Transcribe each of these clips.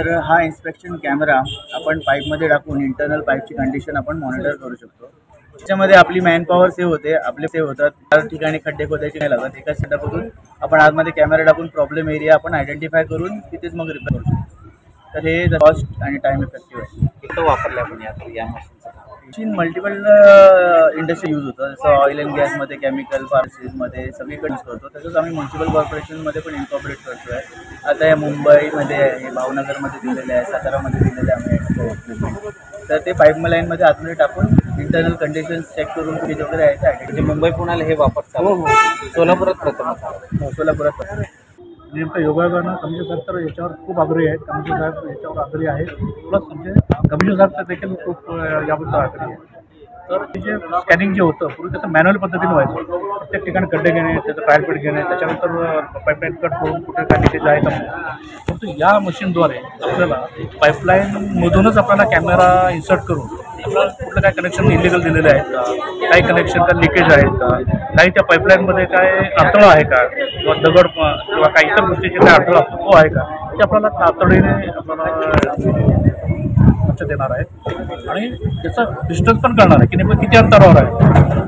तर हा inspection camera आपण पाईपमध्ये टाकून इंटरनल पाईपची कंडिशन आपण मॉनिटर करू शकतो। त्याच्यामध्ये आपली मॅनपॉवर सेव्ह होते, आपले सेव्ह होतात, त्या ठिकाणी खड्डे खोदायचे नाही लागत। एका सेटअपमधून आपण आतमध्ये कॅमेरा टाकून प्रॉब्लेम एरिया आपण आयडेंटिफाय करून तिथेच मग रिपेअर करू शकतो। तर हे कॉस्ट आणि टाइम इफेक्टिव्ह आहे। किती वापरले आपण या मशीन मल्टिपल इंडस्ट्री यूज होतं, जसं ऑइल अँड गॅसमध्ये, केमिकल फार्मसीजमध्ये सगळीकडे यूज करतो। तसंच आम्ही म्युन्सिपल कॉर्पोरेशनमध्ये पण इन्कॉर्पोरेट करतो आहे। आता या मुंबईमध्ये आहे, भावनगरमध्ये दिलेले आहे, सातारामध्ये दिलेले आम्ही। तर ते पाईप लाईनमध्ये आतमध्ये टाकून इंटरनल कंडिशन्स चेक करून लीकेज वगैरे आहे म्हणजे मुंबई पुण्याला हे वापरतात। हो हो, सोलापुरात प्रथम सोलापुरात नेमकं योगायोगानं कमिशनर साहेब तर याच्यावर खूप आग्रही आहेत। कमिशनर साहेब याच्यावर आग्रही आहेत, प्लस म्हणजे कमिशनर साहेब देखील खूप याबद्दल आग्रही आहे। तर ते जे स्कॅनिंग जे होतं पूर्वी त्याचं मॅन्युअल पद्धतीने व्हायचं, प्रत्येक ठिकाणी खड्डे घेणे, त्याचं ट्रायल पीट घेणे, त्याच्यानंतर पाईपलाईन कट करून कुठे काय लिकेज आहे का। परंतु या मशीनद्वारे आपल्याला पाईपलाईनमधूनच आपल्याला कॅमेरा इन्सर्ट करून आपल्याला कुठलं काय कनेक्शन इलिगल दिलेले आहेत का, काही कनेक्शन का लिकेज आहेत का, काही त्या पाईपलाईनमध्ये काय अडथळा आहे का, किंवा दगड किंवा काही इतर गोष्टीचे काय अडथळा असतो तो आहे का, ते आपल्याला तातडीने आपल्याला लक्ष देणार आहे। आणि त्याचा डिस्टन्स पण करणार आहे की नेमकं किती अंतरावर आहे।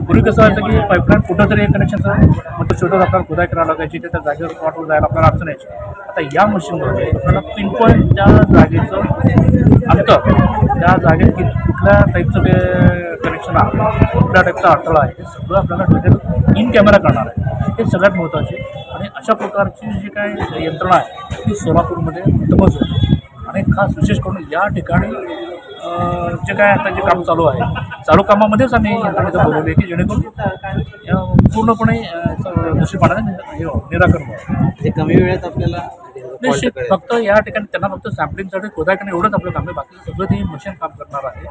पूर्वी कसं व्हायचं की पाईपलाईन कुठं तरी कनेक्शनचं मग तो शोधत आपल्याला खोदाई करायला लागायची, त्या जागेवर स्पॉटवर जायला आपल्याला अडचण यायची। आता या मशीनद्वारे आपल्याला पिनपॉईंट त्या जागेचं अंतर, त्या जागेत कुठल्या टाईपचं ते कनेक्शन आहे, कुठल्या टाईपचा अडथळा आहे, हे सगळं आपल्याला डिटेल इन कॅमेरा करणार आहे। हे सगळ्यात महत्त्वाचे। आणि अशा प्रकारची जी काय यंत्रणा आहे ती सोलापूरमध्ये प्रथमच होती। आणि खास विशेष करून या ठिकाणी जे काय आता जे काम चालू आहे, चालू कामामध्येच आम्ही यंत्रणेचं बोलवले की जेणेकरून पूर्णपणे दूषितपणाने निराकरण व्हावं। ते कमी वेळेत आपल्याला निश्चित फक्त या ठिकाणी त्यांना फक्त सॅम्पलिंगसाठी खोदाय करणं एवढंच आपलं काम आहे, बाकीचं सगळं ते मशीन काम करणार आहे।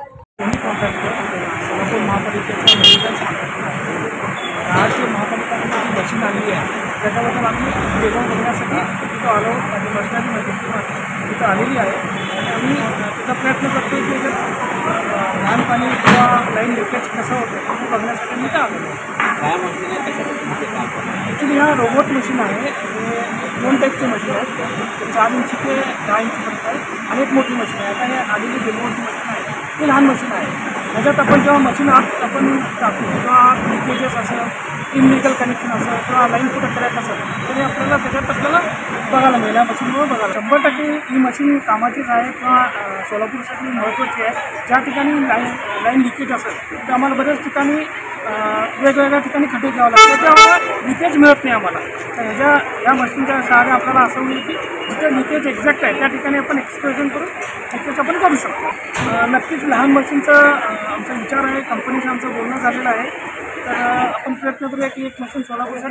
सोलापूर महापालिकेचं राज्य महापालिका मशीन आणली आहे, त्याच्याबद्दल आम्ही वेगळं बघण्यासाठी तिथं आलो आणि मशिनरी तिथं आलेली आहे। आणि आम्ही त्याचा प्रयत्न करतो की लहान पाणी किंवा लाईन लिकेज कसं होतं हे बघण्यासाठी मी इथं आलो। काय मशीन ॲक्च्युली हा रोबोट मशीन आहे। हे 2 टाईपचे मशीन आहेत, 4 इंची ते 10 इंचपर्यंत आहे आणि एक मोठी मशीन आहे। आता हे आलेली मोठी मशीन आहे ही लहान मशीन आहे। त्याच्यात आपण जेव्हा मशीन आत आपण टाकू किंवा लिकेजेस असेल, इनलिगल कनेक्शन असेल किंवा लाईन कुठं क्रॅक असेल तरी आपल्याला त्याच्यात आपल्याला बघायला मिळेल। या मशीनमुळे बघायला 100% ही मशीन कामाचीच आहे किंवा सोलापूरसाठी महत्त्वाची आहे। ज्या ठिकाणी लाईन लिकेज असेल तर आम्हाला बऱ्याच ठिकाणी वेगवेगळ्या ठिकाणी खड्डे घ्यावं लागतं, त्यामुळे लिकेज मिळत नाही आम्हाला। तर या मशीनच्या सहाय्याने आपल्याला असं होईल की जिथे लिकेज एक्झॅक्ट आहे त्या ठिकाणी आपण एक्सप्रेशन करून लिकेज आपण करू शकतो। नक्कीच लहान मशीनचा आमचा विचार आहे, कंपनीचं आमचं बोलणं झालेलं आहे। तर आपण प्रयत्न करूया की एक मशीन सोलापूरसाठी